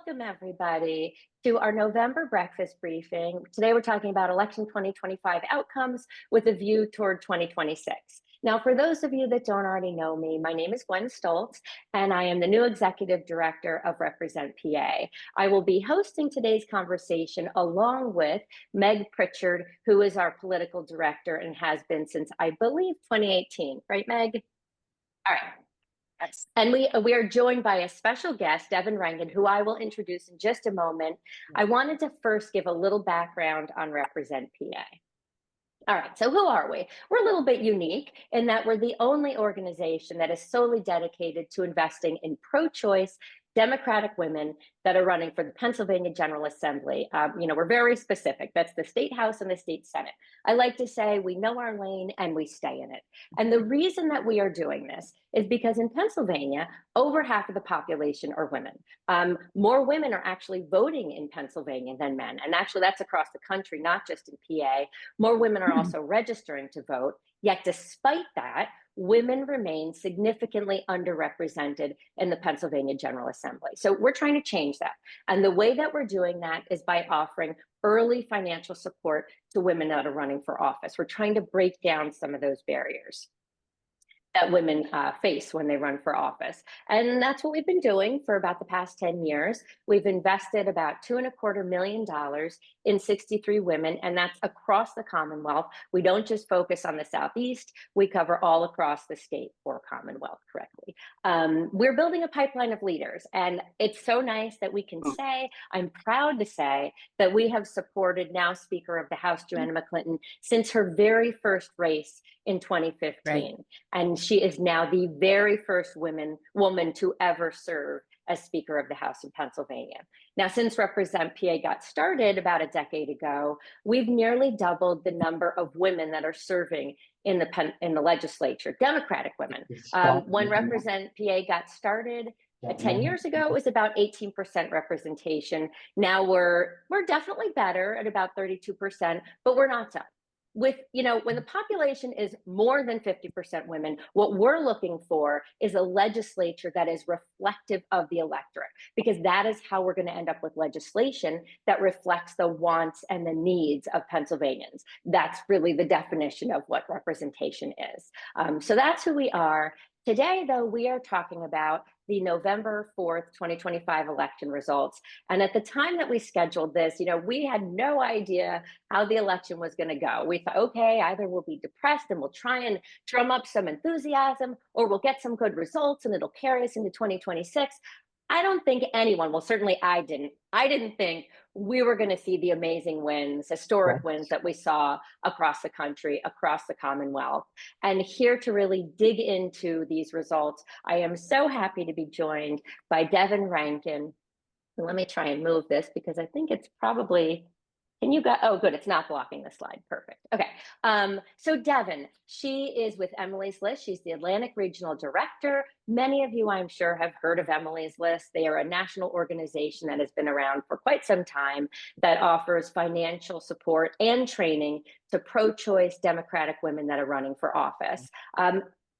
welcome everybody to our November breakfast briefing. Today we're talking about election 2025 outcomes with a view toward 2026. Now, for those of you that don't already know me, my name is Gwen Stoltz, and I am the new Executive Director of Represent PA. I will be hosting today's conversation along with Meg Pritchard, who is our Political Director and has been since, I believe, 2018. Right, Meg? All right. Yes. And we are joined by a special guest, Devin, Rankin, who I will introduce in just a moment. I wanted to first give a little background on Represent PA. All right, so who are we? We're a little bit unique in that we're the only organization that is solely dedicated to investing in pro-choice Democratic women that are running for the Pennsylvania General Assembly. We're very specific. That's the State House and the State Senate. I like to say we know our lane and we stay in it. And the reason that we are doing this is because in Pennsylvania, over half of the population are women. More women are actually voting in Pennsylvania than men. And actually that's across the country, not just in PA. More women are also registering to vote. Yet despite that, women remain significantly underrepresented in the Pennsylvania General Assembly. So we're trying to change that. And the way that we're doing that is by offering early financial support to women that are running for office. We're trying to break down some of those barriers that women face when they run for office. And that's what we've been doing for about the past 10 years. We've invested about $2.25 million in 63 women, and that's across the Commonwealth. We don't just focus on the Southeast, we cover all across the state or Commonwealth correctly. We're building a pipeline of leaders, and it's so nice that we can say, I'm proud to say, that we have supported now Speaker of the House, Joanna McClinton, since her very first race in 2015. Right. And she is now the very first woman to ever serve as Speaker of the House in Pennsylvania. Now, since Represent PA got started about a decade ago, we've nearly doubled the number of women that are serving in the legislature, Democratic women. When Represent PA got started 10 years ago, it was about 18% representation. Now we're definitely better at about 32%, but we're not done. When the population is more than 50% women, what we're looking for is a legislature that is reflective of the electorate, because that is how we're going to end up with legislation that reflects the wants and the needs of Pennsylvanians. That's really the definition of what representation is. So that's who we are. Today, though, we are talking about the November 4th, 2025 election results. And at the time that we scheduled this, we had no idea how the election was going to go. We thought, okay, either we'll be depressed and we'll try and drum up some enthusiasm, or we'll get some good results and it'll carry us into 2026. I don't think anyone, well, certainly I didn't think we were going to see the amazing wins, historic wins that we saw across the country, across the Commonwealth. And here to really dig into these results, I am so happy to be joined by Devin Rankin. Let me try and move this because I think it's probably, oh, good, it's not blocking the slide. Perfect. Okay. So Devin, she is with Emily's List. She's the Atlantic Regional Director. Many of you, I'm sure, have heard of Emily's List. They are a national organization that has been around for quite some time that offers financial support and training to pro-choice Democratic women that are running for office.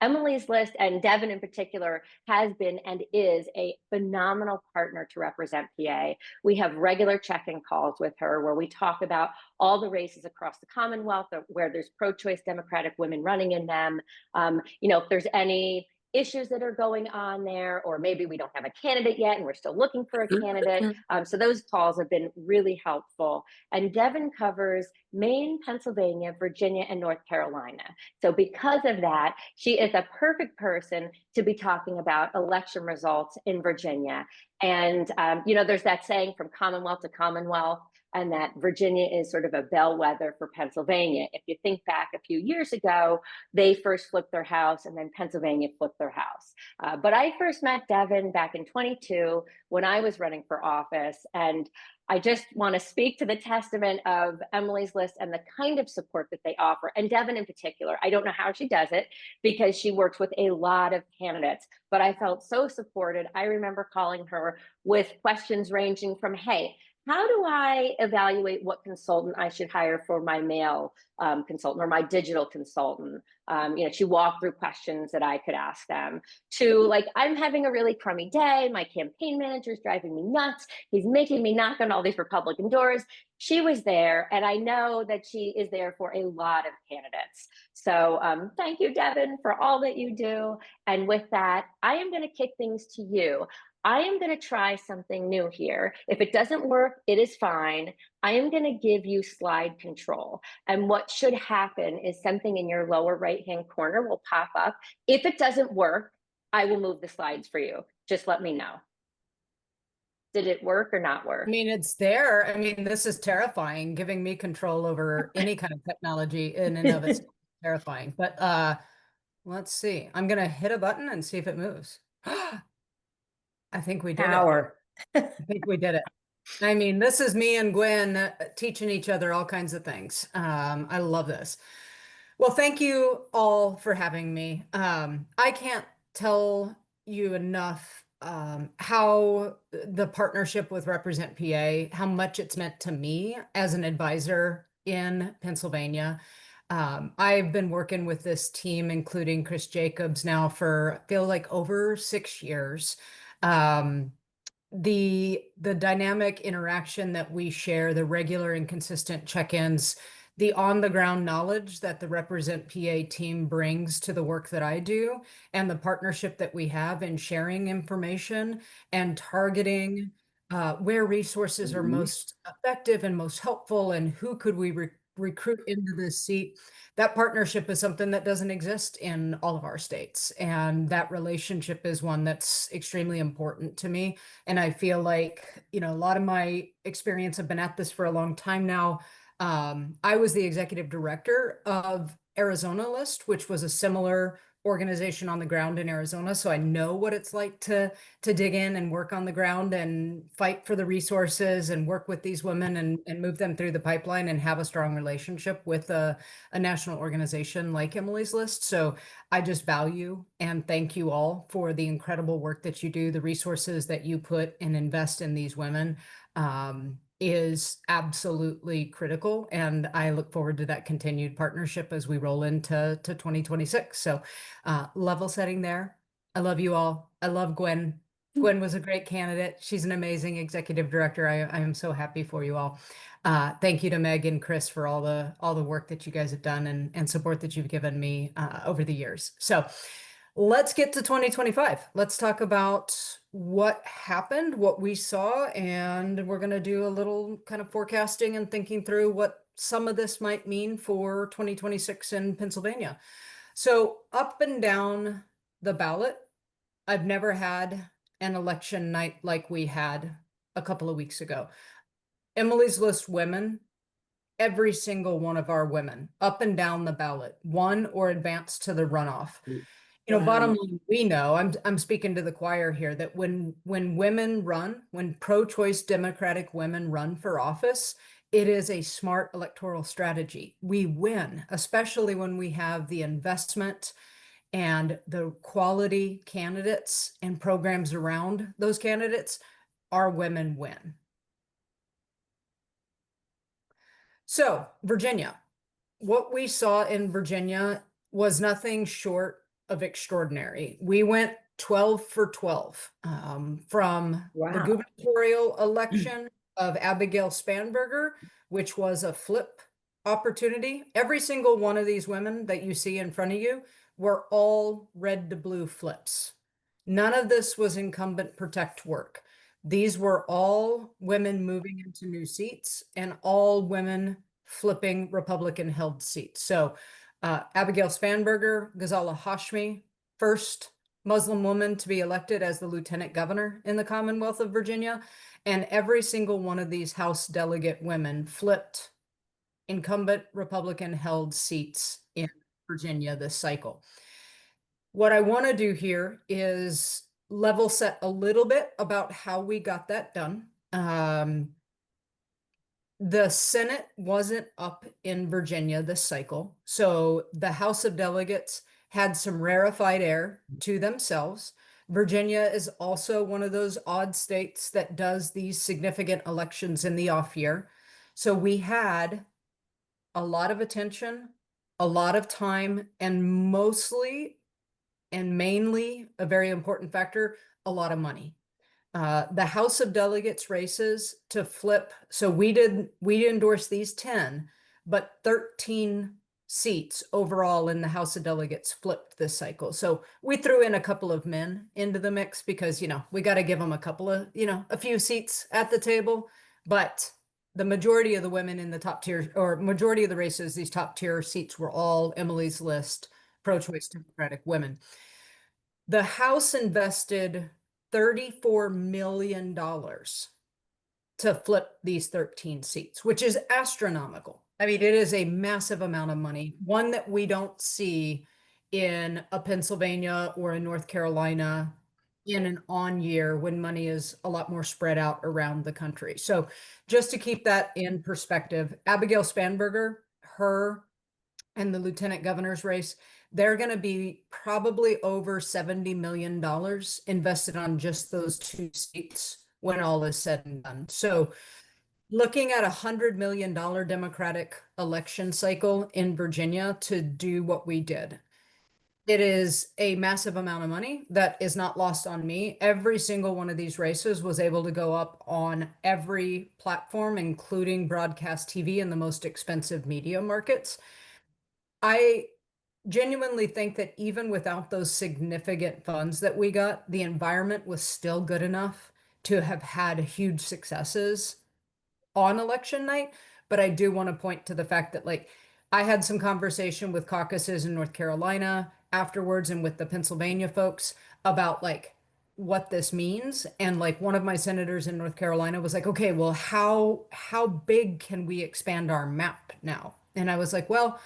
Emily's List, and Devin in particular, has been and is a phenomenal partner to Represent PA. We have regular check-in calls with her where we talk about all the races across the Commonwealth where there's pro-choice Democratic women running in them. If there's any issues that are going on there, or maybe we don't have a candidate yet and we're still looking for a candidate. So those calls have been really helpful. And Devin covers Maine, Pennsylvania, Virginia, and North Carolina. So because of that, she is a perfect person to be talking about election results in Virginia. And, there's that saying from Commonwealth to Commonwealth, and that Virginia is sort of a bellwether for Pennsylvania. If you think back a few years ago, they first flipped their house and then Pennsylvania flipped their house. But I first met Devin back in 22 when I was running for office. And I just want to speak to the testament of Emily's List and the kind of support that they offer. And Devin in particular, I don't know how she does it because she works with a lot of candidates, but I felt so supported. I remember calling her with questions ranging from, hey, how do I evaluate what consultant I should hire for my mail consultant or my digital consultant? She walked through questions that I could ask them. To like, I'm having a really crummy day. My campaign manager is driving me nuts. He's making me knock on all these Republican doors. She was there, and I know that she is there for a lot of candidates. So thank you, Devin, for all that you do. And with that, I am going to kick things to you. I am going to try something new here. If it doesn't work, it is fine. I am going to give you slide control. And what should happen is something in your lower right-hand corner will pop up. If it doesn't work, I will move the slides for you. Just let me know. Did it work or not work? I mean, it's there. I mean, this is terrifying, giving me control over any kind of technology in and of itself is terrifying. But let's see. I'm gonna hit a button and see if it moves. I think we did it. Power. I think we did it. I mean, this is me and Gwen teaching each other all kinds of things. I love this. Well, thank you all for having me. I can't tell you enough how the partnership with Represent PA, how much it's meant to me as an advisor in Pennsylvania. I've been working with this team, including Chris Jacobs, now for I feel like over 6 years. Um, the dynamic interaction that we share, the regular and consistent check-ins, the on-the-ground knowledge that the Represent PA team brings to the work that I do, and the partnership that we have in sharing information and targeting where resources are most effective and most helpful, and who could we recruit into this seat. That partnership is something that doesn't exist in all of our states. And that relationship is one that's extremely important to me. And I feel like, a lot of my experience, I've been at this for a long time now. I was the executive director of Arizona List, which was a similar organization on the ground in Arizona. So I know what it's like to dig in and work on the ground and fight for the resources and work with these women and move them through the pipeline and have a strong relationship with a national organization like Emily's List. So I just value and thank you all for the incredible work that you do, the resources that you put and invest in these women. Is absolutely critical. And I look forward to that continued partnership as we roll into 2026. So level setting there. I love you all. I love Gwen. Gwen was a great candidate. She's an amazing executive director. I am so happy for you all. Thank you to Meg and Chris for all the work that you guys have done and support that you've given me over the years. So let's get to 2025. Let's talk about what happened, what we saw, and we're going to do a little kind of forecasting and thinking through what some of this might mean for 2026 in Pennsylvania. So up and down the ballot, I've never had an election night like we had a couple of weeks ago. Emily's List women, every single one of our women up and down the ballot won or advanced to the runoff. Bottom line, we know, I'm speaking to the choir here, that when women run, when pro-choice Democratic women run for office, it is a smart electoral strategy. We win, especially when we have the investment and the quality candidates and programs around those candidates. Our women win. So, Virginia, what we saw in Virginia was nothing short of extraordinary. We went 12 for 12 from the gubernatorial election of Abigail Spanberger, which was a flip opportunity. Every single one of these women that you see in front of you were all red to blue flips. None of this was incumbent protect work. These were all women moving into new seats and all women flipping Republican held seats. So Abigail Spanberger, Ghazala Hashmi, first Muslim woman to be elected as the lieutenant governor in the Commonwealth of Virginia. And every single one of these House delegate women flipped incumbent Republican held seats in Virginia this cycle. What I want to do here is level set a little bit about how we got that done. The Senate wasn't up in Virginia this cycle, so the House of Delegates had some rarefied air to themselves. Virginia is also one of those odd states that does these significant elections in the off year. So we had a lot of attention, a lot of time, and mostly and mainly a very important factor, a lot of money. The House of Delegates races to flip. So we endorsed these 10, but 13 seats overall in the House of Delegates flipped this cycle. So we threw in a couple of men into the mix because, we got to give them a couple of, a few seats at the table. But the majority of the women in the top tier, or majority of the races, these top tier seats were all Emily's List pro-choice Democratic women. The House invested $34 million to flip these 13 seats, which is astronomical. I mean, it is a massive amount of money, one that we don't see in a Pennsylvania or a North Carolina in an on year when money is a lot more spread out around the country. So just to keep that in perspective, Abigail Spanberger, her and the lieutenant governor's race, they're going to be probably over $70 million invested on just those two seats when all is said and done. So looking at $100 million Democratic election cycle in Virginia to do what we did. It is a massive amount of money that is not lost on me. Every single one of these races was able to go up on every platform, including broadcast TV and the most expensive media markets. I genuinely think that even without those significant funds that we got, the environment was still good enough to have had huge successes on election night. But I do want to point to the fact that, like, I had some conversation with caucuses in North Carolina afterwards and with the Pennsylvania folks about like what this means. And like one of my senators in North Carolina was like, okay, well, how big can we expand our map now? And I was like, well,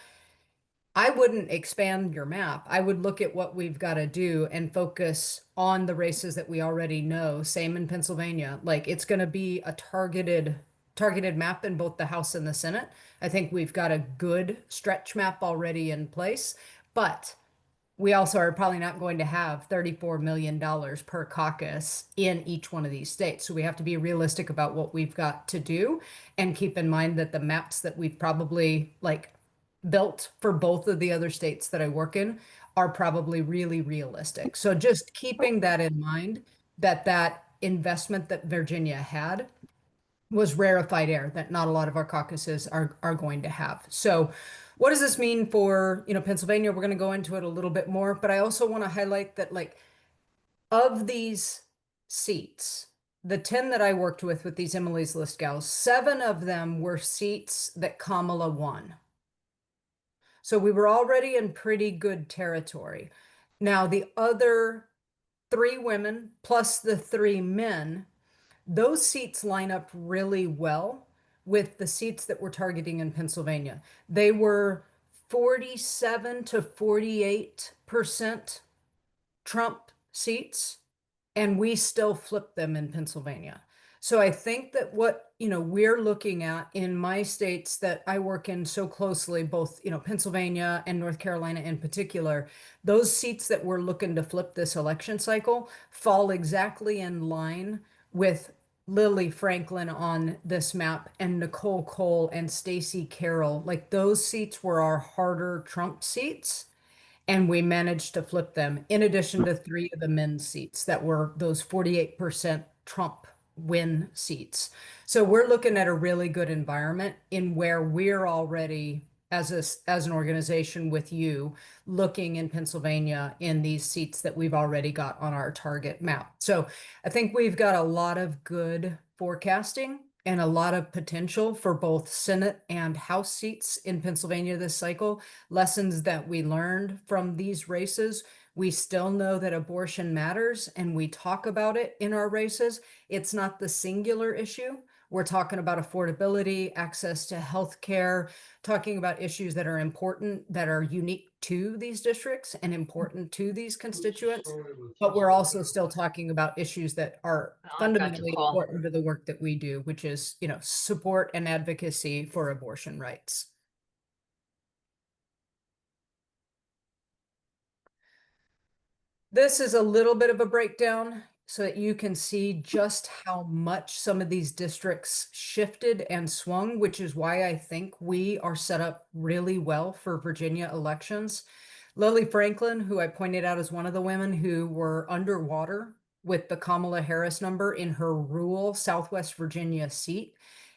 I wouldn't expand your map. I would look at what we've got to do and focus on the races that we already know. Same in Pennsylvania. Like it's going to be a targeted map in both the House and the Senate. I think we've got a good stretch map already in place, but we also are probably not going to have $34 million per caucus in each one of these states. So we have to be realistic about what we've got to do and keep in mind that the maps that we've probably like built for both of the other states that I work in are probably really realistic. So just keeping that in mind, that investment that Virginia had was rarefied air that not a lot of our caucuses are going to have. So what does this mean for, Pennsylvania? We're going to go into it a little bit more, but I also want to highlight that like of these seats, the 10 that I worked with these Emily's List gals, 7 of them were seats that Kamala won. So we were already in pretty good territory. Now, the other 3 women plus the 3 men, those seats line up really well with the seats that we're targeting in Pennsylvania. They were 47 to 48% Trump seats, and we still flipped them in Pennsylvania. So I think that what, we're looking at in my states that I work in so closely, both, Pennsylvania and North Carolina in particular, those seats that we're looking to flip this election cycle fall exactly in line with Lily Franklin on this map and Nicole Cole and Stacey Carroll. Like those seats were our harder Trump seats. And we managed to flip them in addition to 3 of the men's seats that were those 48% Trump win seats. So we're looking at a really good environment in where we're already as an organization with you looking in Pennsylvania in these seats that we've already got on our target map. So I think we've got a lot of good forecasting and a lot of potential for both Senate and House seats in Pennsylvania this cycle. Lessons that we learned from these races. We still know that abortion matters and we talk about it in our races. It's not the singular issue. We're talking about affordability, access to health care, talking about issues that are important, that are unique to these districts and important to these constituents. But we're also still talking about issues that are fundamentally important to the work that we do, which is, support and advocacy for abortion rights. This is a little bit of a breakdown so that you can see just how much some of these districts shifted and swung, which is why I think we are set up really well for Virginia elections. Lily Franklin, who I pointed out as one of the women who were underwater with the Kamala Harris number in her rural Southwest Virginia seat,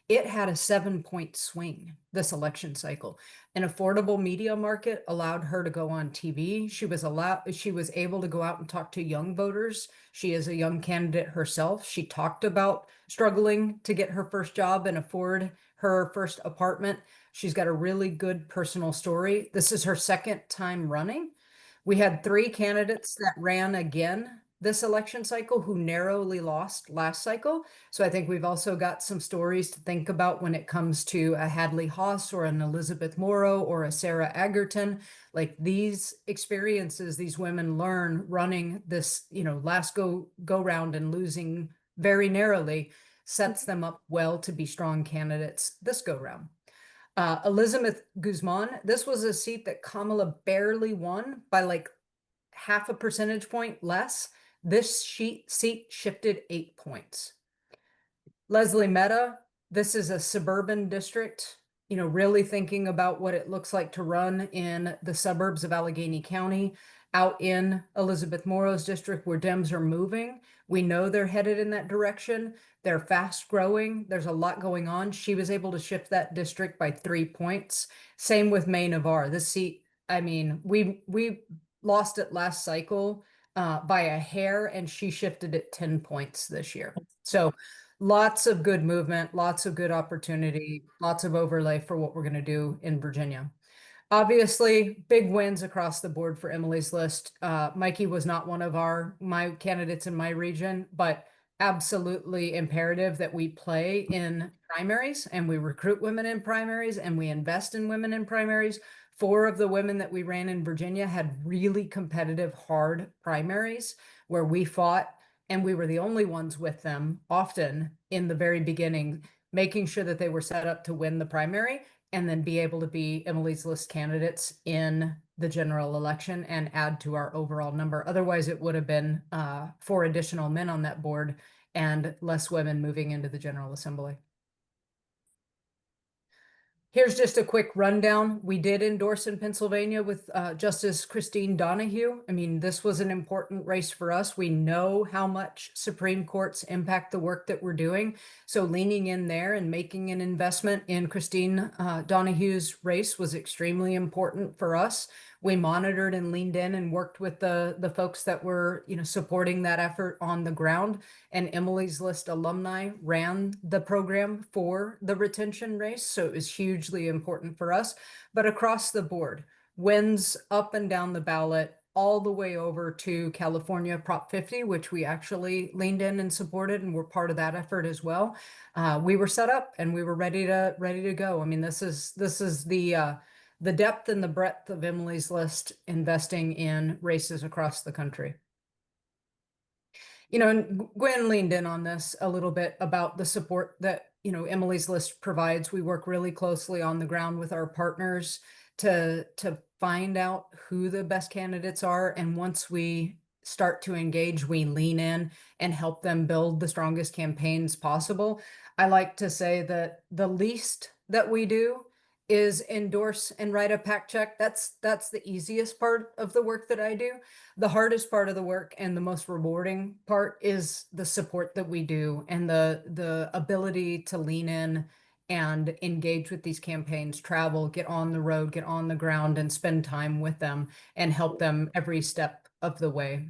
it had a 7-point swing this election cycle. An affordable media market allowed her to go on TV. She was able to go out and talk to young voters. She is a young candidate herself. She talked about struggling to get her first job and afford her first apartment. She's got a really good personal story. This is her second time running. We had 3 candidates that ran again this election cycle who narrowly lost last cycle. So I think we've also got some stories to think about when it comes to a Hadley Haas or an Elizabeth Morrow or a Sarah Agerton. Like these experiences, these women learn running this, last go round and losing very narrowly sets them up well to be strong candidates this go round. Elizabeth Guzman, this was a seat that Kamala barely won by like half a percentage point less. This seat shifted 8 points. Leslie Mehta, this is a suburban district, really thinking about what it looks like to run in the suburbs of Allegheny County, out in Elizabeth Morrow's district where Dems are moving. We know they're headed in that direction. They're fast growing. There's a lot going on. She was able to shift that district by 3 points. Same with May Navarre. This seat, I mean, we lost it last cycle by a hair, and she shifted it 10 points this year. So lots of good movement, lots of good opportunity, lots of overlay for what we're going to do in Virginia. Obviously, big wins across the board for Emily's list. Mikey was not one of my candidates in my region, but absolutely imperative that we play in primaries and we recruit women in primaries and we invest in women in primaries. 4 of the women that we ran in Virginia had really competitive, hard primaries where we fought, and we were the only ones with them often in the very beginning, making sure that they were set up to win the primary and then be able to be Emily's list candidates in the general election and add to our overall number. Otherwise, it would have been 4 additional men on that board and less women moving into the General Assembly. Here's just a quick rundown. We did endorse in Pennsylvania with Justice Christine Donahue. I mean, this was an important race for us. We know how much Supreme Courts impact the work that we're doing. So leaning in there and making an investment in Christine Donahue's race was extremely important for us. We monitored and leaned in and worked with the folks that were, supporting that effort on the ground. And Emily's List alumni ran the program for the retention race. So it was hugely important for us. But across the board, wins up and down the ballot, all the way over to California Prop 50, which we actually leaned in and supported and were part of that effort as well. We were set up and we were ready to go. I mean, this is the depth and the breadth of Emily's List investing in races across the country. And Gwen leaned in on this a little bit about the support that, Emily's List provides. We work really closely on the ground with our partners to find out who the best candidates are. And once we start to engage, we lean in and help them build the strongest campaigns possible. I like to say that the least that we do is endorse and write a PAC check. That's the easiest part of the work that I do. The hardest part of the work and the most rewarding part is the support that we do and the ability to lean in and engage with these campaigns, travel, get on the road, get on the ground, and spend time with them and help them every step of the way.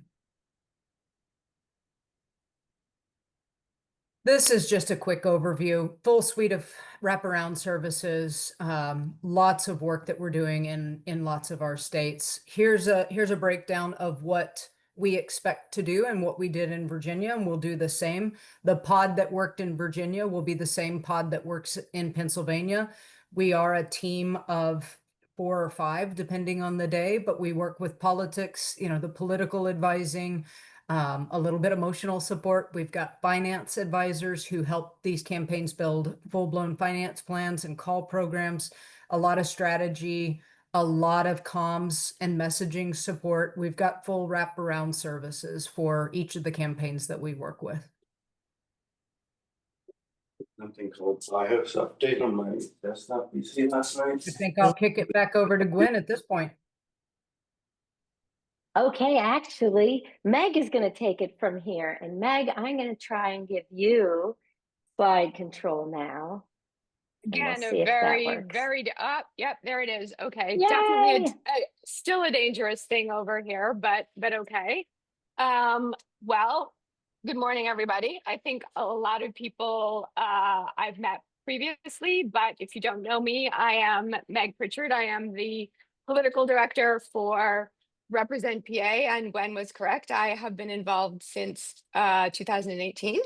This is just a quick overview, full suite of wraparound services, lots of work that we're doing in lots of our states. Here's a breakdown of what we expect to do and what we did in Virginia, and we'll do the same. The pod that worked in Virginia will be the same pod that works in Pennsylvania. We are a team of 4 or 5, depending on the day, but we work with politics, the political advising, a little bit emotional support. We've got finance advisors who help these campaigns build full-blown finance plans and call programs, a lot of strategy, a lot of comms and messaging support. We've got full wraparound services for each of the campaigns that we work with. Something called BIOS update on my desktop PC last night. I think I'll kick it back over to Gwen at this point. Okay, actually, Meg is going to take it from here. And Meg, I'm going to try and give you slide control now. Again, we'll see if that works. Yep, there it is. Okay, Yay! definitely still a dangerous thing over here, but okay. Well, good morning, everybody. I think a lot of people I've met previously, but if you don't know me, I am Meg Pritchard. I am the political director for Represent PA, and Gwen was correct. I have been involved since 2018.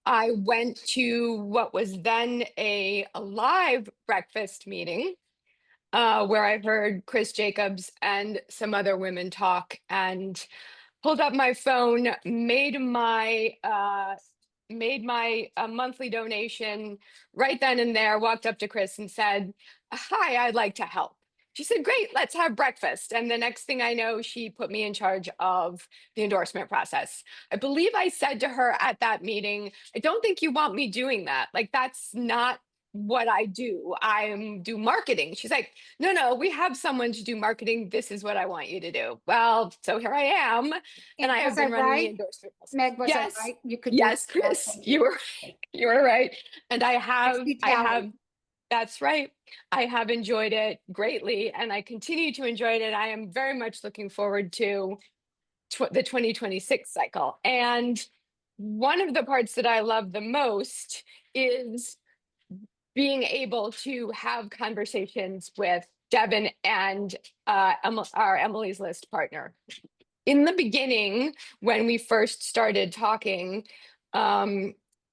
I went to what was then a live breakfast meeting where I heard Chris Jacobs and some other women talk, and pulled up my phone, made my monthly donation right then and there, walked up to Chris and said, "Hi, I'd like to help." She said, "Great, let's have breakfast." And the next thing I know, she put me in charge of the endorsement process. I believe I said to her at that meeting, "I don't think you want me doing that. Like, that's not what I do. I do marketing." She's like, "No, we have someone to do marketing. This is what I want you to do." Well, so here I am. And I have been running the endorsement process. Meg, was yes, I right? You could. yes, Chris, you were right. And I have, talent. that's right. I have enjoyed it greatly, and I continue to enjoy it. I am very much looking forward to the 2026 cycle. And one of the parts that I love the most is being able to have conversations with Devin and our Emily's List partner. In the beginning, when we first started talking,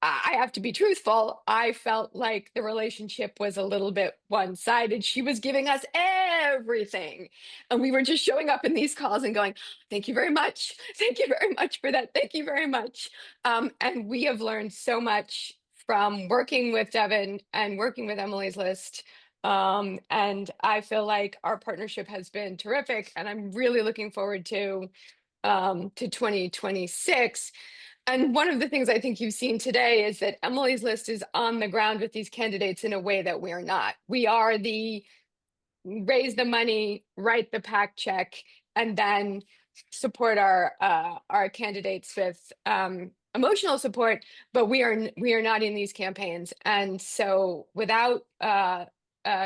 I have to be truthful, I felt like the relationship was a little bit one-sided. She was giving us everything, and we were just showing up in these calls and going, "Thank you very much. Thank you very much for that. Thank you very much." And we have learned so much from working with Devin and working with Emily's List. And I feel like our partnership has been terrific, and I'm really looking forward to 2026. And one of the things I think you've seen today is that Emily's List is on the ground with these candidates in a way that we're not. We are the raise the money, write the PAC check, and then support our candidates with emotional support, but we are not in these campaigns. And so without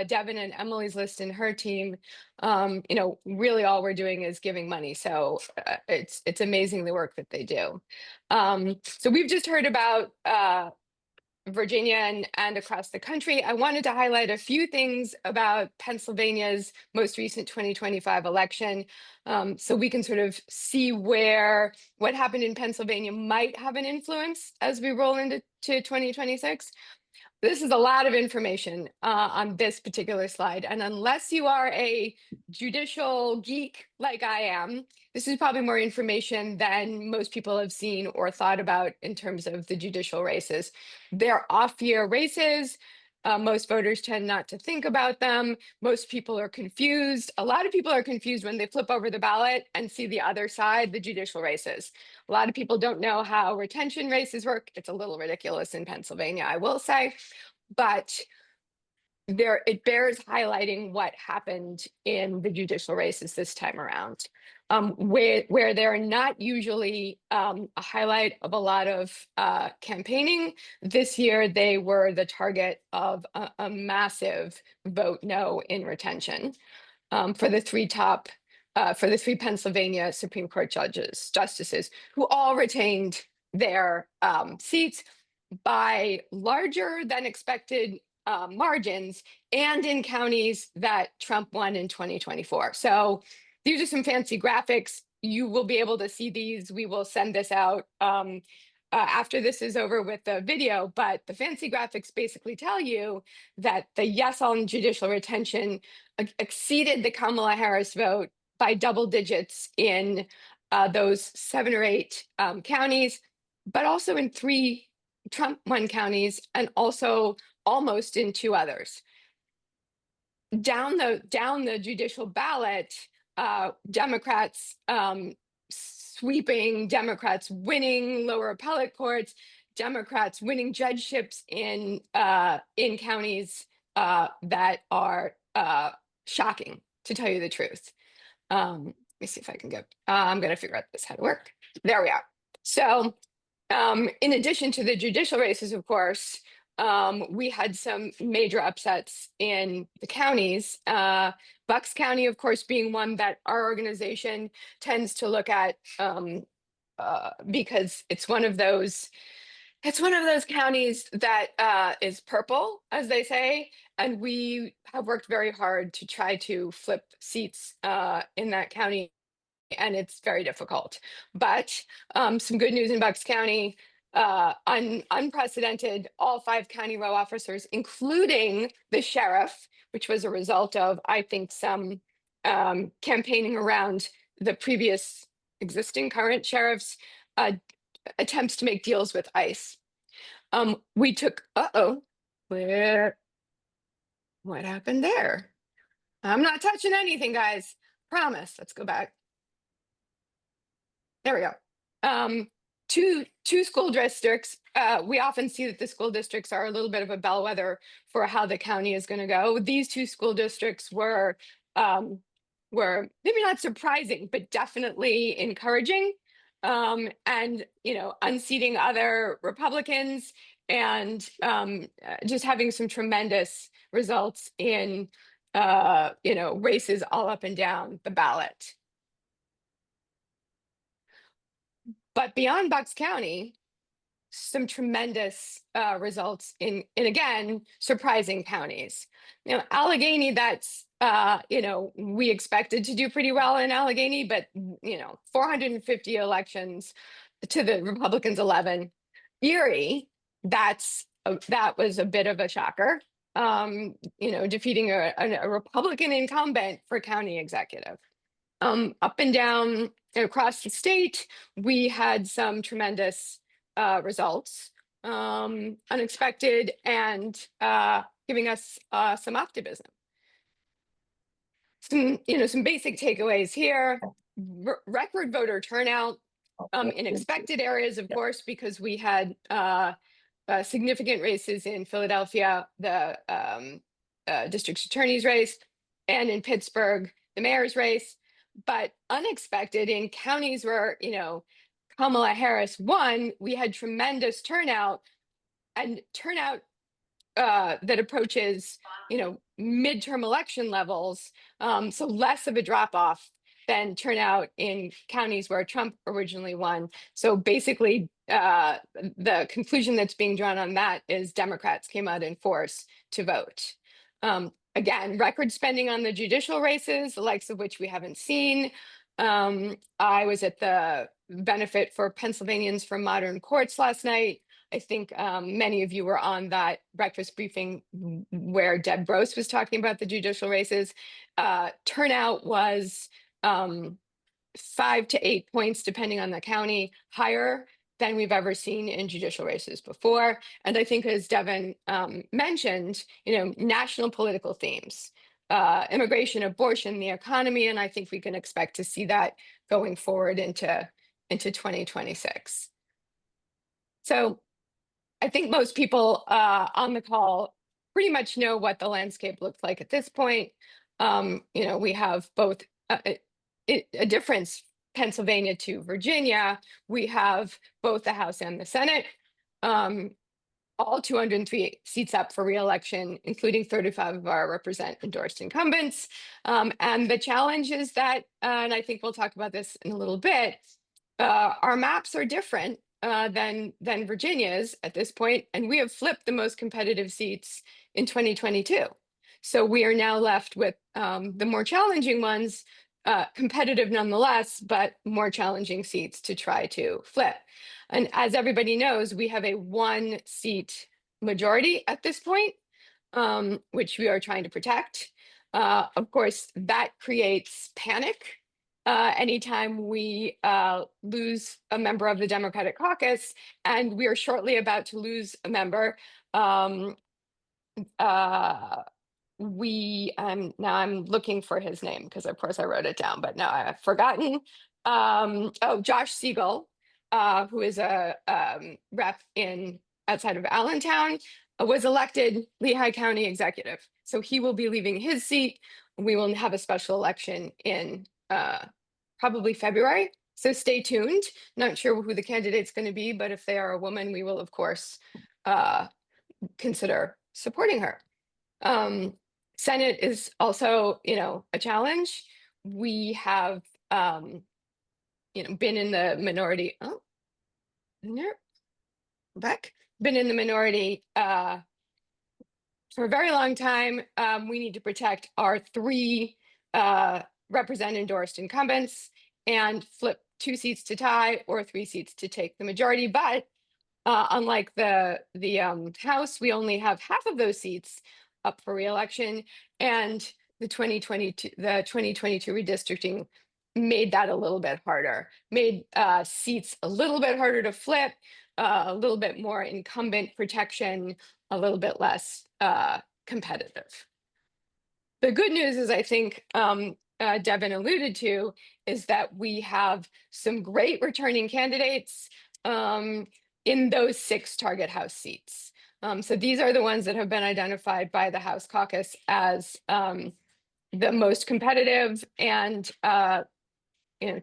Devin and Emily's List and her team, really all we're doing is giving money. So it's amazing the work that they do. So we've just heard about Virginia and across the country. I wanted to highlight a few things about Pennsylvania's most recent 2025 election, so we can sort of see where what happened in Pennsylvania might have an influence as we roll into 2026. This is a lot of information on this particular slide. And unless you are a judicial geek like I am, this is probably more information than most people have seen or thought about in terms of the judicial races. They're off-year races. Most voters tend not to think about them. Most people are confused. A lot of people are confused when they flip over the ballot and see the other side, the judicial races. A lot of people don't know how retention races work. It's a little ridiculous in Pennsylvania, I will say, but it bears highlighting what happened in the judicial races this time around, where they're not usually a highlight of a lot of campaigning. This year, they were the target of a massive vote no in retention for the three Pennsylvania Supreme Court justices, who all retained their seats by larger than expected margins, and in counties that Trump won in 2024. So these are some fancy graphics. You will be able to see these. We will send this out after this is over with the video, but the fancy graphics basically tell you that the yes on judicial retention exceeded the Kamala Harris vote by double digits in those 7 or 8 counties, but also in 3 Trump won counties, and also almost in 2 others. down the judicial ballot, Democrats sweeping, Democrats winning lower appellate courts, Democrats winning judgeships in counties that are shocking, to tell you the truth. Let me see if I can get. I'm going to figure out how to work. There we are. So, in addition to the judicial races, of course, we had some major upsets in the counties. Bucks County, of course, being one that our organization tends to look at because it's one of those counties that is purple, as they say, and we have worked very hard to try to flip seats in that county, and it's very difficult. But some good news in Bucks County. Unprecedented, all 5 county row officers, including the sheriff, which was a result of, I think, some campaigning around the previous existing current sheriff's attempts to make deals with ICE. We took, what happened there? I'm not touching anything, guys. Promise. Let's go back. There we go. Two school districts. We often see that the school districts are a little bit of a bellwether for how the county is going to go. These 2 school districts were maybe not surprising, but definitely encouraging. And unseating other Republicans and just having some tremendous results in races all up and down the ballot. But beyond Bucks County, some tremendous results in again surprising counties. Allegheny, that's we expected to do pretty well in Allegheny, but 450 elections to the Republicans 11. Erie, that was a bit of a shocker. Defeating a Republican incumbent for county executive. Up and down across the state, we had some tremendous results, unexpected, and giving us some optimism. Some basic takeaways here. Record voter turnout in expected areas, of course, because we had significant races in Philadelphia, the district attorney's race, and in Pittsburgh, the mayor's race. But unexpected in counties where, Kamala Harris won, we had tremendous turnout, and turnout that approaches, midterm election levels. So less of a drop off than turnout in counties where Trump originally won. So basically, the conclusion that's being drawn on that is Democrats came out in force to vote. Again, record spending on the judicial races, the likes of which we haven't seen. I was at the benefit for Pennsylvanians for Modern Courts last night. I think many of you were on that breakfast briefing where Deb Gross was talking about the judicial races. Turnout was 5 to 8 points, depending on the county, higher than we've ever seen in judicial races before. And I think, as Devin mentioned, national political themes, immigration, abortion, the economy, and I think we can expect to see that going forward into 2026. So I think most people on the call pretty much know what the landscape looks like at this point. We have both a difference, Pennsylvania to Virginia. We have both the House and the Senate, all 203 seats up for re-election, including 35 of our endorsed incumbents. And the challenge is that, and I think we'll talk about this in a little bit, our maps are different than Virginia's at this point, and we have flipped the most competitive seats in 2022. So we are now left with the more challenging ones, competitive nonetheless, but more challenging seats to try to flip. And as everybody knows, we have a 1-seat majority at this point, which we are trying to protect. Of course, that creates panic anytime we lose a member of the Democratic caucus, and we are shortly about to lose a member. now I'm looking for his name because of course I wrote it down, but now I've forgotten. Oh, Josh Siegel, who is a rep in outside of Allentown, was elected Lehigh County executive. So he will be leaving his seat. We will have a special election in probably February. So stay tuned. Not sure who the candidate's going to be, but if they are a woman, we will of course consider supporting her. Senate is also, a challenge. We have, been in the minority. Oh, there, back. Been in the minority for a very long time. We need to protect our 3 represent endorsed incumbents and flip 2 seats to tie or 3 seats to take the majority. But unlike the House, we only have half of those seats up for re-election, and the 2022 redistricting made that a little bit harder, made seats a little bit harder to flip, a little bit more incumbent protection, a little bit less competitive. The good news is, I think Devin alluded to, is that we have some great returning candidates in those 6 target House seats. So these are the ones that have been identified by the House caucus as the most competitive and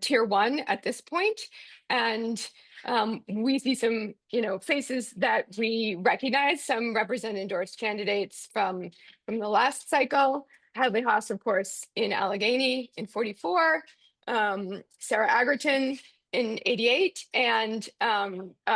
tier 1 at this point. And we see some faces that we recognize, some represent endorsed candidates from the last cycle. Hadley Haas, of course, in Allegheny in 44, Sarah Agerton in 88, and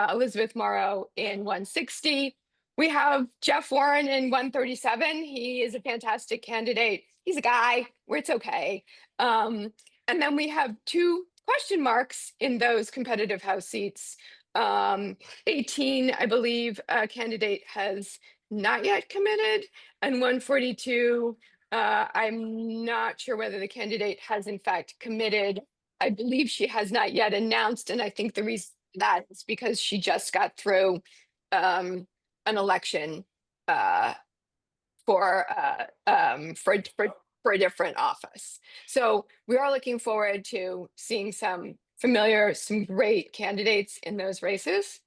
Elizabeth Morrow in 160. We have Jeff Warren in 137. He is a fantastic candidate. He's a guy where it's okay. And then we have 2 question marks in those competitive House seats. 18, I believe, a candidate has not yet committed, and 142, I'm not sure whether the candidate has in fact committed. I believe she has not yet announced, and I think the reason that is because she just got through an election for a different office. So we are looking forward to seeing some great candidates in those races.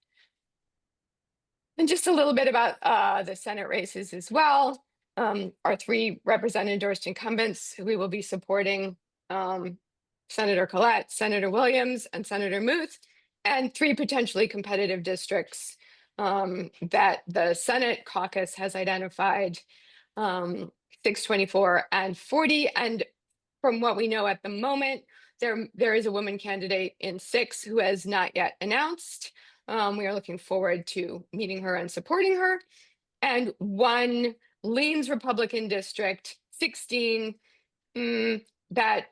And just a little bit about the Senate races as well. Our 3 represent endorsed incumbents who we will be supporting, Senator Collette, Senator Williams, and Senator Muth, and 3 potentially competitive districts that the Senate caucus has identified, 624 and 40. And from what we know at the moment, there is a woman candidate in 6 who has not yet announced. We are looking forward to meeting her and supporting her. And 1 leans Republican district, 16, that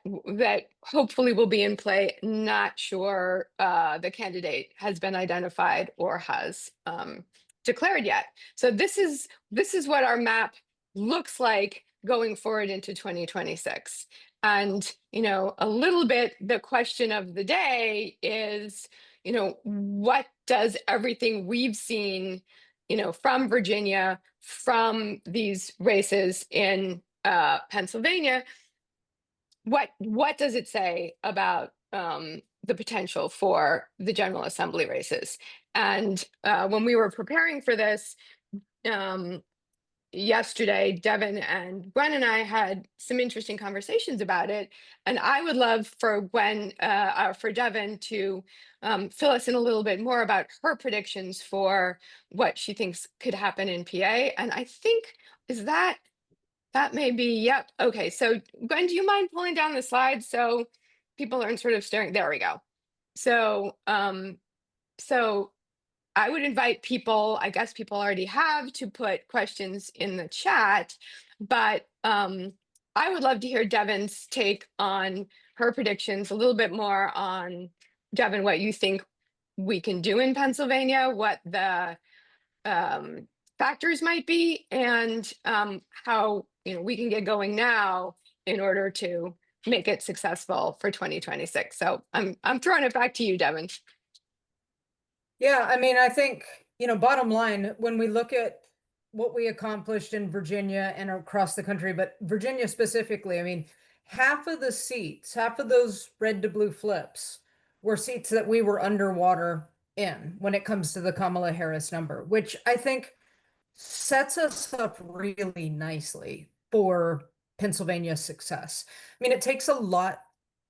hopefully will be in play. Not sure the candidate has been identified or has declared yet. So this is what our map looks like going forward into 2026. And a little bit the question of the day is, what does everything we've seen from Virginia, from these races in Pennsylvania, what does it say about the potential for the General Assembly races? And when we were preparing for this yesterday, Devin and Gwen and I had some interesting conversations about it. And I would love for Devin to fill us in a little bit more about her predictions for what she thinks could happen in PA. And I think, that may be, yep. Okay, so Gwen, do you mind pulling down the slides so people aren't sort of staring? There we go. So, so I would invite people, I guess people already have, to put questions in the chat, but I would love to hear Devin's take on her predictions, a little bit more on, Devin, what you think we can do in Pennsylvania, what the factors might be, and how we can get going now in order to make it successful for 2026. So I'm throwing it back to you, Devin. Yeah, I mean, I think, bottom line, when we look at what we accomplished in Virginia and across the country, but Virginia specifically, I mean, half of the seats, half of those red to blue flips were seats that we were underwater in when it comes to the Kamala Harris number, which I think sets us up really nicely for Pennsylvania's success. I mean, it takes a lot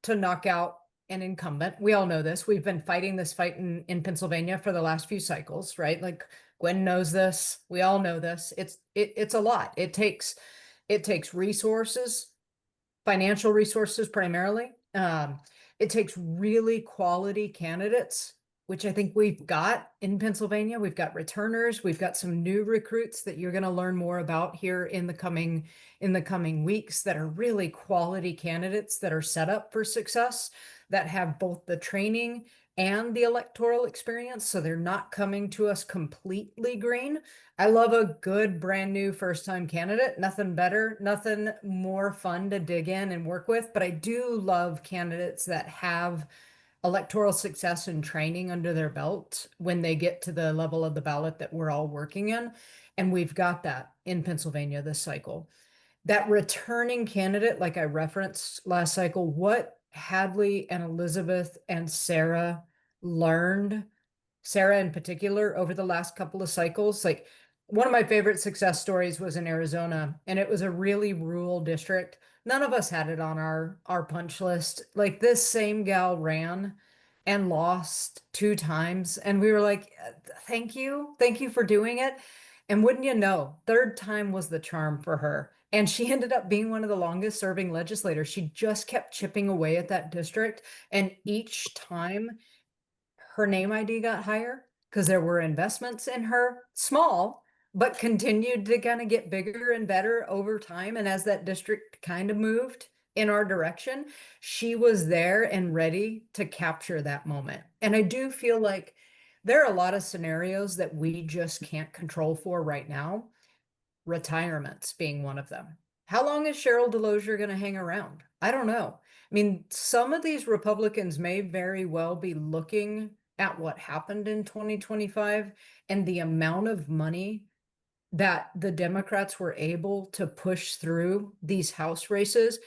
to knock out an incumbent. We all know this. We've been fighting this fight in Pennsylvania for the last few cycles, right? Like Gwen knows this. We all know this. It's a lot. It takes resources, financial resources primarily. It takes really quality candidates, which I think we've got in Pennsylvania. We've got returners. We've got some new recruits that you're going to learn more about here in the coming weeks that are really quality candidates that are set up for success, that have both the training and the electoral experience. So they're not coming to us completely green. I love a good brand new first time candidate. Nothing better, nothing more fun to dig in and work with. But I do love candidates that have electoral success and training under their belt when they get to the level of the ballot that we're all working in. And we've got that in Pennsylvania this cycle. That returning candidate, like I referenced last cycle, what Hadley and Elizabeth and Sarah learned, Sarah in particular, over the last couple of cycles, like one of my favorite success stories was in Arizona, and it was a really rural district. None of us had it on our punch list. Like this same gal ran and lost 2 times, and we were like, thank you for doing it. And wouldn't you know, third time was the charm for her. And she ended up being one of the longest serving legislators. She just kept chipping away at that district. And each time her name ID got higher because there were investments in her, small, but continued to kind of get bigger and better over time. And as that district kind of moved in our direction, she was there and ready to capture that moment. And I do feel like there are a lot of scenarios that we just can't control for right now, retirements being one of them. How long is Cheryl Delosier going to hang around? I don't know. I mean, some of these Republicans may very well be looking at what happened in 2025 and the amount of money that the Democrats were able to push through these House races.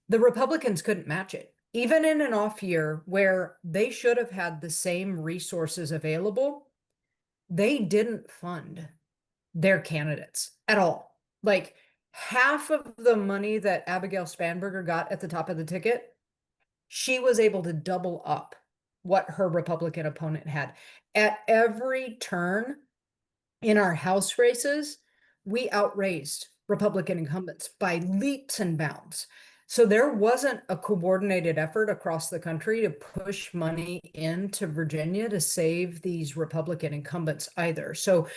The Republicans couldn't match it. Even in an off year where they should have had the same resources available, they didn't fund their candidates at all. Like half of the money that Abigail Spanberger got at the top of the ticket, she was able to double up what her Republican opponent had. At every turn in our House races, we outraised Republican incumbents by leaps and bounds. So there wasn't a coordinated effort across the country to push money into Virginia to save these Republican incumbents either. So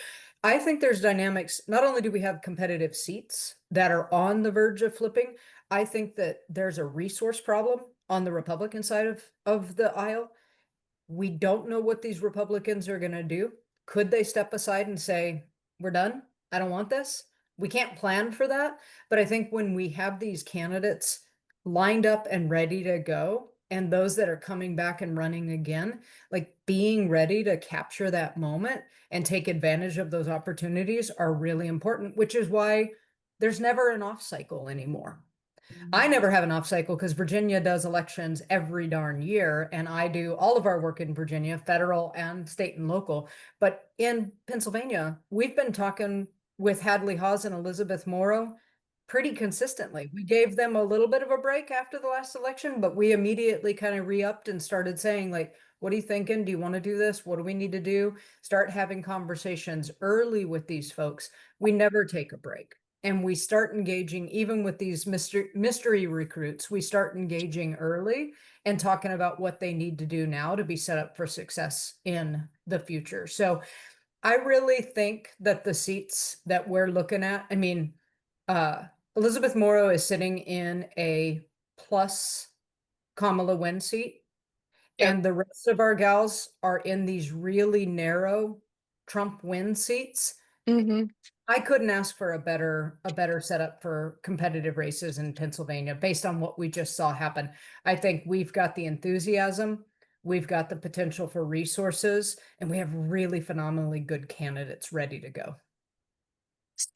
I think there's dynamics. Not only do we have competitive seats that are on the verge of flipping, I think that there's a resource problem on the Republican side of the aisle. We don't know what these Republicans are going to do. Could they step aside and say, we're done? I don't want this. We can't plan for that. But I think when we have these candidates lined up and ready to go, and those that are coming back and running again, like being ready to capture that moment and take advantage of those opportunities are really important, which is why there's never an off cycle anymore. I never have an off cycle because Virginia does elections every darn year, and I do all of our work in Virginia, federal and state and local. But in Pennsylvania, we've been talking with Hadley Hawes and Elizabeth Morrow pretty consistently. We gave them a little bit of a break after the last election, but we immediately kind of re-upped and started saying, like, what are you thinking? Do you want to do this? What do we need to do? Start having conversations early with these folks. We never take a break. And we start engaging, even with these mystery recruits, we start engaging early and talking about what they need to do now to be set up for success in the future. So I really think that the seats that we're looking at, I mean, Elizabeth Morrow is sitting in a plus Kamala win seat. Yep. And the rest of our gals are in these really narrow Trump win seats. Mm-hmm. I couldn't ask for a better setup for competitive races in Pennsylvania based on what we just saw happen. I think we've got the enthusiasm, we've got the potential for resources, and we have really phenomenally good candidates ready to go.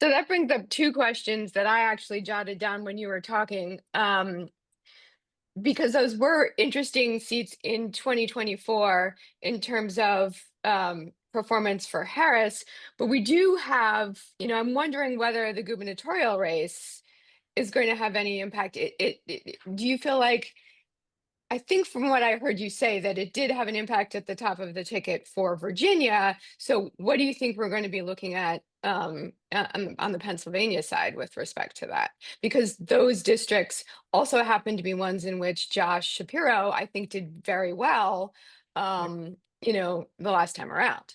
So that brings up two questions that I actually jotted down when you were talking, because those were interesting seats in 2024 in terms of performance for Harris. But we do have, I'm wondering whether the gubernatorial race is going to have any impact. Do you feel like, I think from what I heard you say, that it did have an impact at the top of the ticket for Virginia. So what do you think we're going to be looking at on the Pennsylvania side with respect to that? Because those districts also happen to be ones in which Josh Shapiro, I think, did very well, the last time around.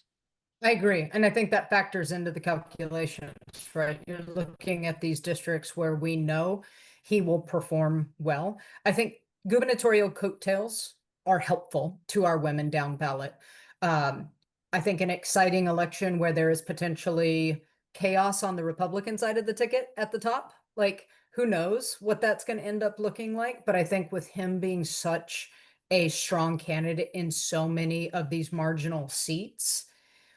I agree. And I think that factors into the calculations, right? You're looking at these districts where we know he will perform well. I think gubernatorial coattails are helpful to our women down ballot. I think an exciting election where there is potentially chaos on the Republican side of the ticket at the top, like who knows what that's going to end up looking like. But I think with him being such a strong candidate in so many of these marginal seats,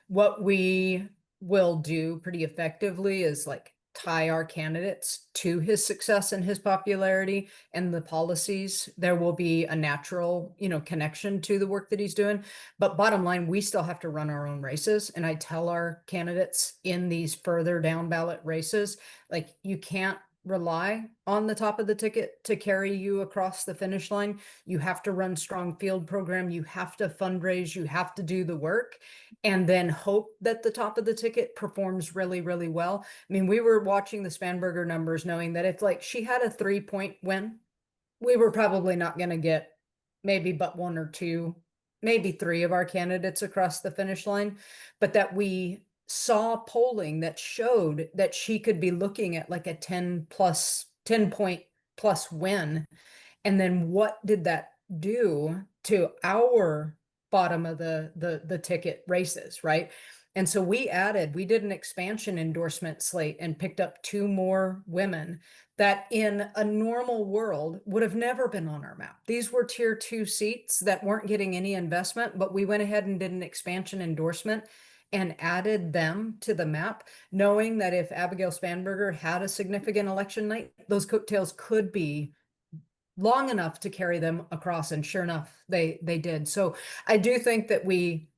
what we will do pretty effectively is like tie our candidates to his success and his popularity and the policies. There will be a natural, connection to the work that he's doing. But bottom line, we still have to run our own races. And I tell our candidates in these further down ballot races, like you can't rely on the top of the ticket to carry you across the finish line. You have to run strong field program. You have to fundraise. You have to do the work and then hope that the top of the ticket performs really, really well. I mean, we were watching the Spanberger numbers knowing that if like she had a 3-point win, we were probably not going to get maybe but one or two, maybe three of our candidates across the finish line, but that we saw polling that showed that she could be looking at like a 10 point plus win. And then what did that do to our bottom of the ticket races, right? And so we did an expansion endorsement slate and picked up 2 more women that in a normal world would have never been on our map. These were tier 2 seats that weren't getting any investment, but we went ahead and did an expansion endorsement and added them to the map, knowing that if Abigail Spanberger had a significant election night, those coattails could be long enough to carry them across. And sure enough, they did. So I do think that we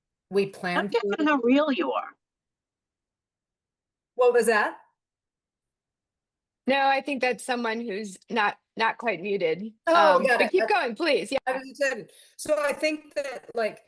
planned. I'm getting how real you are. What was that? No, I think that's someone who's not quite muted. Oh, but keep going, please. Yeah. I was excited. So I think that like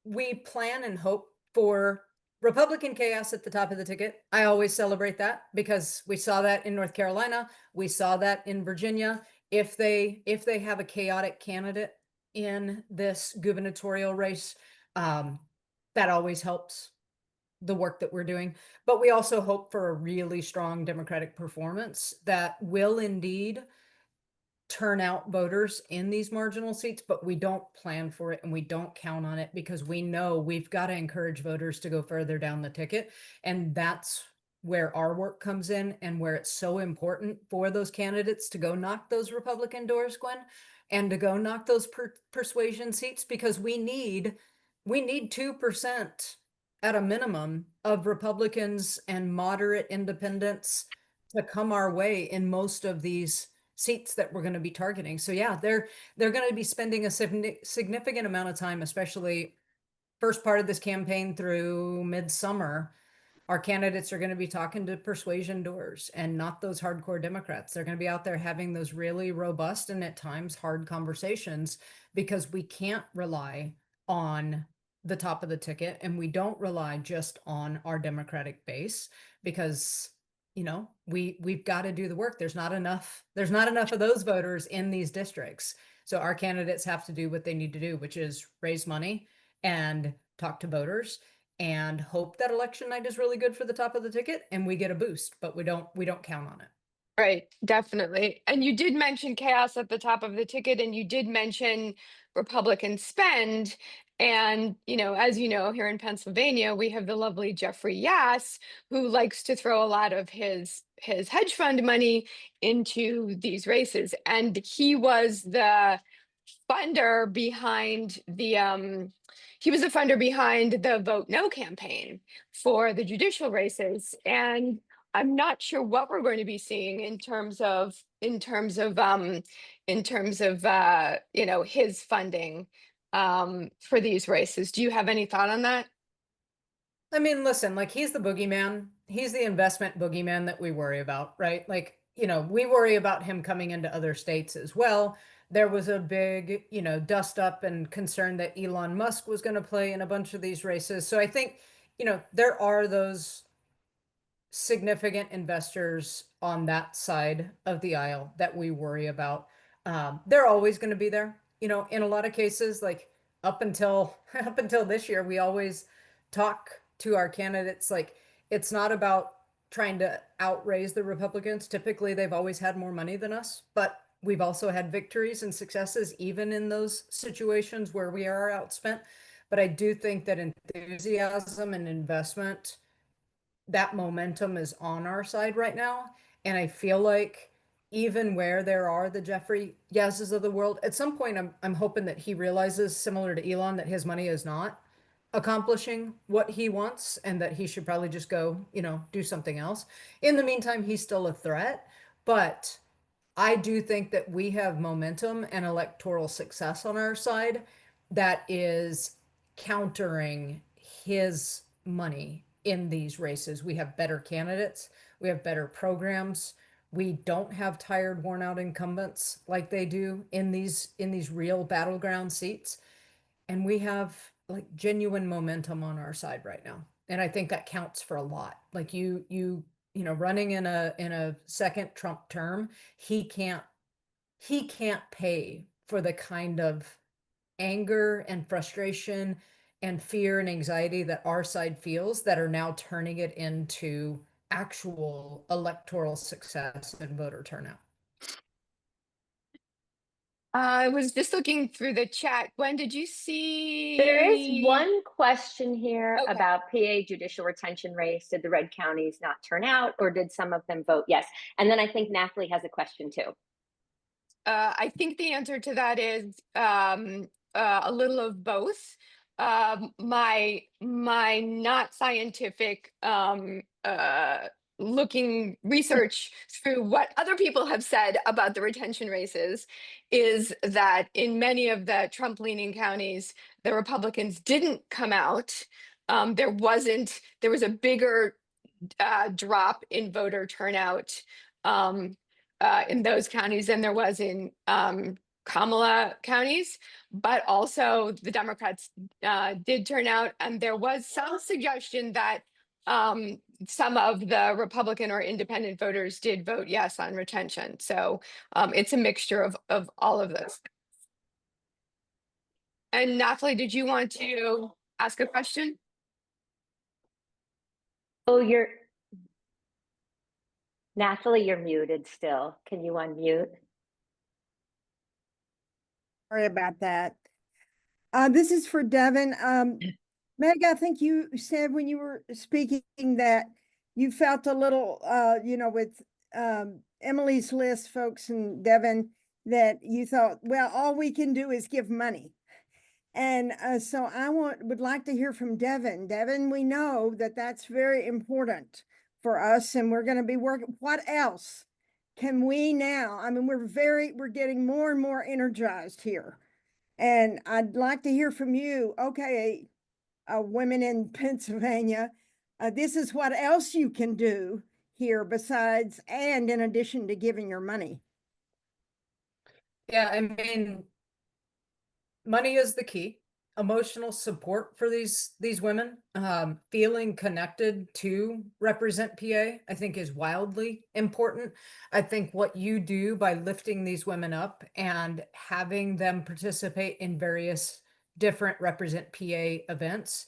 we plan and hope for Republican chaos at the top of the ticket. I always celebrate that because we saw that in North Carolina. We saw that in Virginia. If they have a chaotic candidate in this gubernatorial race, that always helps the work that we're doing. But we also hope for a really strong Democratic performance that will indeed turn out voters in these marginal seats, but we don't plan for it and we don't count on it because we know we've got to encourage voters to go further down the ticket. And that's where our work comes in and where it's so important for those candidates to go knock those Republican doors, Gwen, and to go knock those persuasion seats, because we need 2% at a minimum of Republicans and moderate independents to come our way in most of these seats that we're going to be targeting. So yeah, they're going to be spending a significant amount of time, especially first part of this campaign through midsummer. Our candidates are going to be talking to persuasion doors and not those hardcore Democrats. They're going to be out there having those really robust and at times hard conversations, because we can't rely on the top of the ticket and we don't rely just on our Democratic base, because we've got to do the work. There's not enough of those voters in these districts. So our candidates have to do what they need to do, which is raise money and talk to voters and hope that election night is really good for the top of the ticket and we get a boost, but we don't count on it. Right, definitely. And you did mention chaos at the top of the ticket, and you did mention Republican spend. And, as you know, here in Pennsylvania, we have the lovely Jeffrey Yass, who likes to throw a lot of his hedge fund money into these races. And he was the funder behind the Vote No campaign for the judicial races. And I'm not sure what we're going to be seeing in terms of you know, his funding for these races. Do you have any thought on that? I mean, listen, like he's the boogeyman. He's the investment boogeyman that we worry about, right? Like, you know, we worry about him coming into other states as well. There was a big, you know, dust up and concern that Elon Musk was going to play in a bunch of these races. So I think, you know, there are those significant investors on that side of the aisle that we worry about. They're always going to be there. You know, in a lot of cases, like up until up until this year, we always talk to our candidates like it's not about trying to outraise the Republicans. Typically, they've always had more money than us, but we've also had victories and successes even in those situations where we are outspent. But I do think that enthusiasm and investment, that momentum is on our side right now. And I feel like even where there are the Jeffrey Yaz's of the world, at some point I'm hoping that he realizes, similar to Elon, that his money is not accomplishing what he wants and that he should probably just go, you know, do something else. In the meantime, he's still a threat, but I do think that we have momentum and electoral success on our side that is countering his money in these races. We have better candidates, we have better programs. We don't have tired, worn out incumbents like they do in these real battleground seats. And we have like genuine momentum on our side right now. And I think that counts for a lot. Like you know, running in a second Trump term, he can't pay for the kind of anger and frustration and fear and anxiety that our side feels that are now turning it into actual electoral success and voter turnout. I was just looking through the chat. Gwen, did you There is see? one question here Okay. about PA judicial retention race. Did the red counties not turn out, or did some of them vote yes? And then I think Natalie has a question too. I think the answer to that is a little of both. My not scientific looking research through what other people have said about the retention races is that in many of the Trump leaning counties, the Republicans didn't come out. There was a bigger drop in voter turnout in those counties than there was in Kamala counties, but also the Democrats did turn out, and there was some suggestion that some of the Republican or independent voters did vote yes on retention. So it's a mixture of all of those. And Natalie, did you want to ask a question? Oh, Natalie, you're muted still. Can you unmute? Sorry about that. This is for Devin. Meg, I think you said when you were speaking that you felt a little, you know, with Emily's List folks and Devin, that you thought, well, all we can do is give money. And so I would like to hear from Devin. Devin, we know that that's very important for us, and we're going to be working. What else can we now? I mean, we're getting more and more energized here. And I'd like to hear from you. Okay, women in Pennsylvania, this is what else you can do here besides and in addition to giving your money. Yeah, I mean, money is the key. Emotional support for these women, feeling connected to Represent PA, I think is wildly important. I think what you do by lifting these women up and having them participate in various different Represent PA events.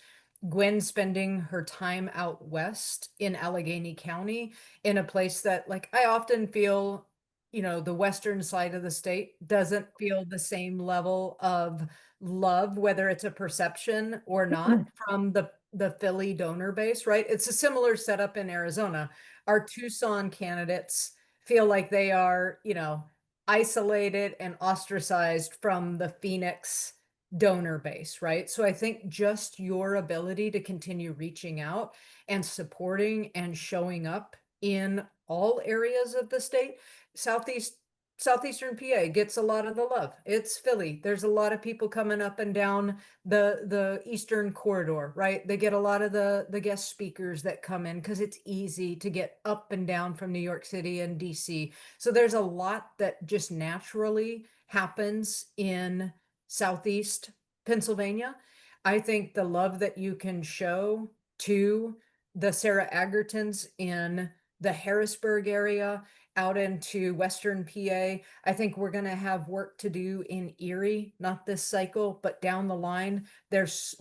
Gwen spending her time out west in Allegheny County in a place that, like, I often feel, you know, the western side of the state doesn't feel the same level of love, whether it's a perception or not, from the Philly donor base, right? It's a similar setup in Arizona. Our Tucson candidates feel like they are, you know, isolated and ostracized from the Phoenix donor base, right? So I think just your ability to continue reaching out and supporting and showing up in all areas of the state. Southeastern PA gets a lot of the love. It's Philly. There's a lot of people coming up and down the Eastern corridor, right? They get a lot of the guest speakers that come in because it's easy to get up and down from New York City and DC. So there's a lot that just naturally happens in Southeast Pennsylvania. I think the love that you can show to the Sarah Agertons in the Harrisburg area, out into Western PA. I think we're going to have work to do in Erie, not this cycle, but down the line, there's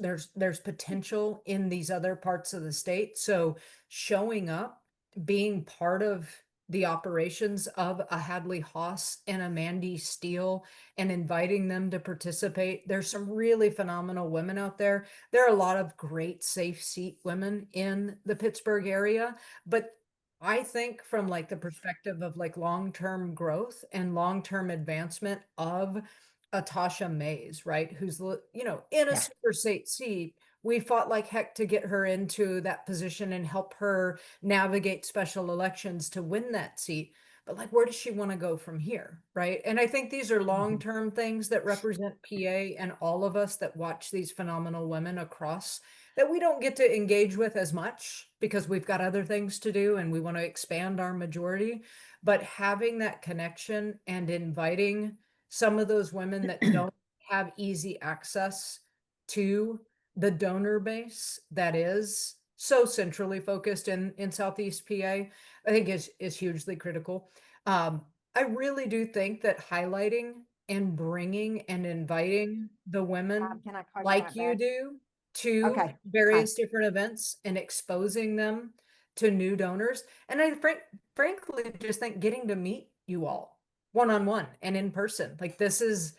potential in these other parts of the state. So showing up, being part of the operations of a Hadley Haas and a Mandy Steele and inviting them to participate. There's some really phenomenal women out there. There are a lot of great safe seat women in the Pittsburgh area, but I think from like the perspective of like long-term growth and long-term advancement of a Tasha Mays, right? Who's, you know, in a super state seat. We fought like heck to get her into that position and help her navigate special elections to win that seat. But like, where does she want to go from here, right? And I think these are long-term things that represent PA and all of us that watch these phenomenal women across that we don't get to engage with as much because we've got other things to do and we want to expand our majority. But having that connection and inviting some of those women that don't have easy access to the donor base that is so centrally focused in Southeast PA, I think is hugely critical. I really do think that highlighting and bringing and inviting the women Can I call like right you back? do to Okay, various different events and exposing them to new donors. And I frankly just think getting to meet you all one-on-one and in person, like this is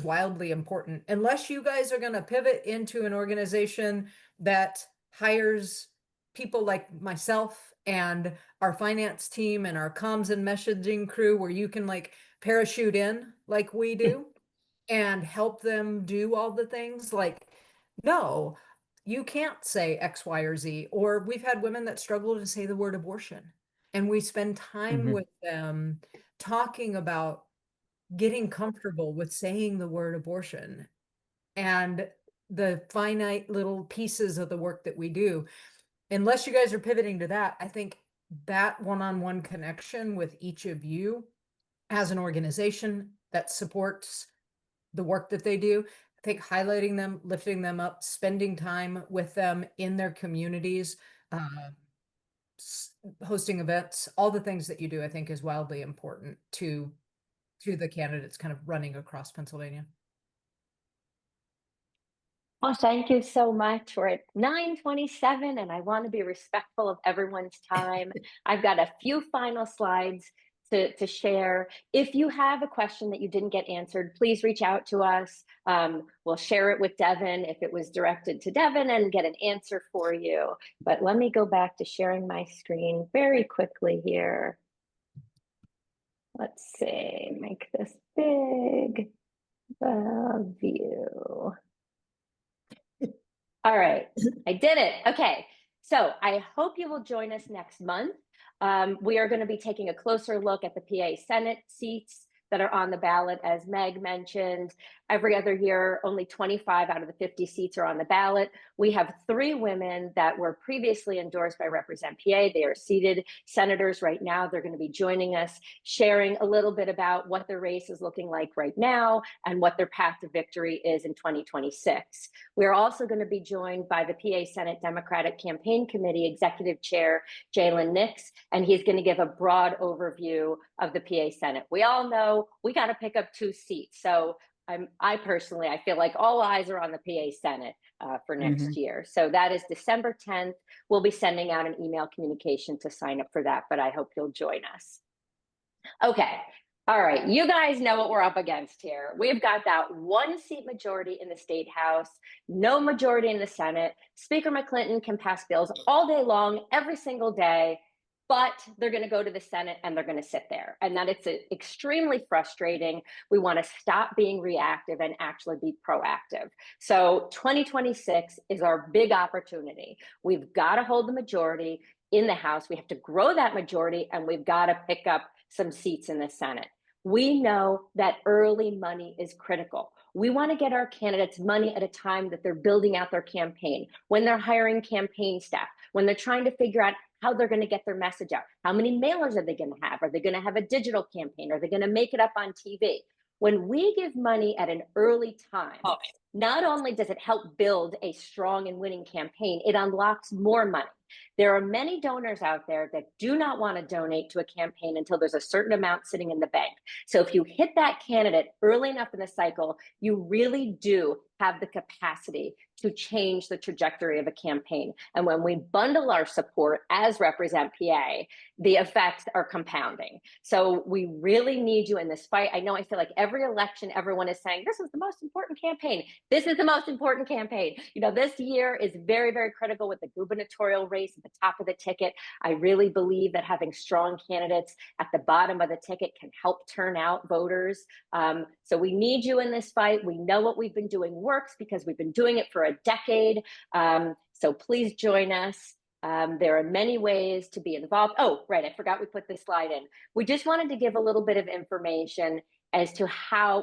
wildly important. Unless you guys are going to pivot into an organization that hires people like myself and our finance team and our comms and messaging crew, where you can like parachute in like we do and help them do all the things, like, no, you can't say X, Y, or Z. Or we've had women that struggle to say the word abortion, and we spend time with them talking about getting comfortable with saying the word abortion and the finite little pieces of the work that we do. Unless you guys are pivoting to that, I think that one-on-one connection with each of you as an organization that supports the work that they do, I think highlighting them, lifting them up, spending time with them in their communities, hosting events, all the things that you do, I think is wildly important to the candidates kind of running across Pennsylvania. Well, thank you so much. We're at 9:27 and I want to be respectful of everyone's time. I've got a few final slides to share. If you have a question that you didn't get answered, please reach out to us. We'll share it with Devin if it was directed to Devin and get an answer for you. But let me go back to sharing my screen very quickly here. Let's see, make this big, the view. All right, I did it. Okay, so I hope you will join us next month. We are going to be taking a closer look at the PA Senate seats that are on the ballot. As Meg mentioned, every other year, only 25 out of the 50 seats are on the ballot. We have 3 women that were previously endorsed by Represent PA. They are seated senators right now. They're going to be joining us, sharing a little bit about what their race is looking like right now and what their path to victory is in 2026. We're also going to be joined by the PA Senate Democratic Campaign Committee Executive Chair, Jalen Nix, and he's going to give a broad overview of the PA Senate. We all know we got to pick up 2 seats. So I personally feel like all eyes are on the PA Senate for next year. So that is December 10th. We'll be sending out an email communication to sign up for that, but I hope you'll join us. Okay. All right. You guys know what we're up against here. We've got that 1 seat majority in the state house, no majority in the Senate. Speaker McClinton can pass bills all day long, every single day, but they're going to go to the Senate and they're going to sit there. And that it's extremely frustrating. We want to stop being reactive and actually be proactive. So 2026 is our big opportunity. We've got to hold the majority. in the House. We have to grow that majority, and we've got to pick up some seats in the Senate. We know that early money is critical. We want to get our candidates money at a time that they're building out their campaign, when they're hiring campaign staff, when they're trying to figure out how they're going to get their message out. How many mailers are they going to have? Are they going to have a digital campaign? Are they going to make it up on TV? When we give money at an early time, not only does it help build a strong and winning campaign, it unlocks more money. There are many donors out there that do not want to donate to a campaign until there's a certain amount sitting in the bank. So if you hit that candidate early enough in the cycle, you really do have the capacity to change the trajectory of a campaign. And when we bundle our support as Represent PA, the effects are compounding. So we really need you in this fight. I know I feel like every election, everyone is saying, this is the most important campaign. This is the most important campaign. You know, this year is very, very critical with the gubernatorial race at the top of the ticket. I really believe that having strong candidates at the bottom of the ticket can help turn out voters. So we need you in this fight. We know what we've been doing works because we've been doing it for a decade. So please join us. There are many ways to be involved. Oh, right, I forgot we put this slide in. We just wanted to give a little bit of information as to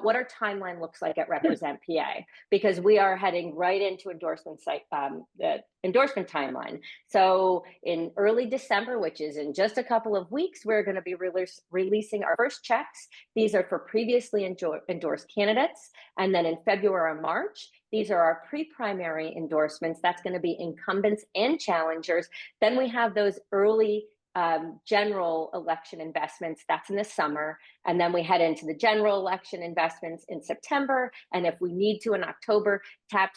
what our timeline looks like at Represent PA, because we are heading right into the endorsement timeline. So in early December, which is in just a couple of weeks, we're going to be releasing our first checks. These are for previously endorsed candidates. And then in February or March, these are our pre-primary endorsements. That's going to be incumbents and challengers. Then we have those early general election investments. That's in the summer. And then we head into the general election investments in September. And if we need to in October, top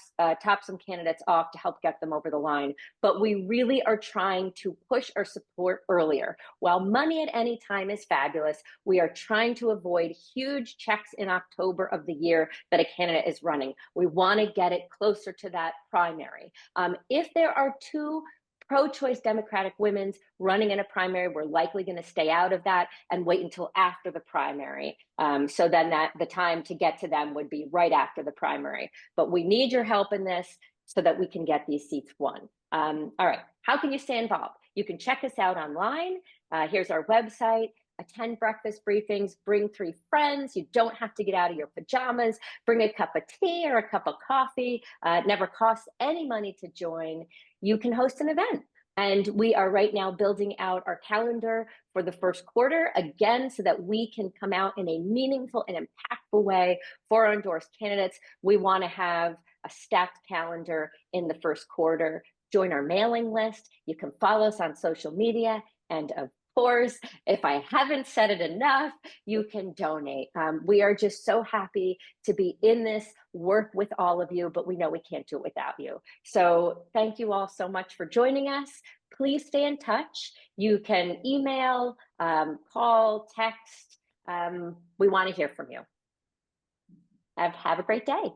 some candidates off to help get them over the line. But we really are trying to push our support earlier. While money at any time is fabulous, we are trying to avoid huge checks in October of the year that a candidate is running. We want to get it closer to that primary. If there are two pro-choice Democratic women running in a primary, we're likely going to stay out of that and wait until after the primary. So then the time to get to them would be right after the primary. But we need your help in this so that we can get these seats won. All right, how can you stay involved? You can check us out online. Here's our website. Attend breakfast briefings, bring 3 friends. You don't have to get out of your pajamas. Bring a cup of tea or a cup of coffee. It never costs any money to join. You can host an event. And we are right now building out our calendar for the first quarter, again, so that we can come out in a meaningful and impactful way for our endorsed candidates. We want to have a stacked calendar in the first quarter. Join our mailing list. You can follow us on social media. And of course, if I haven't said it enough, you can donate. We are just so happy to be in this work with all of you, but we know we can't do it without you. So thank you all so much for joining us. Please stay in touch. You can email, call, text. We want to hear from you. Have a great day.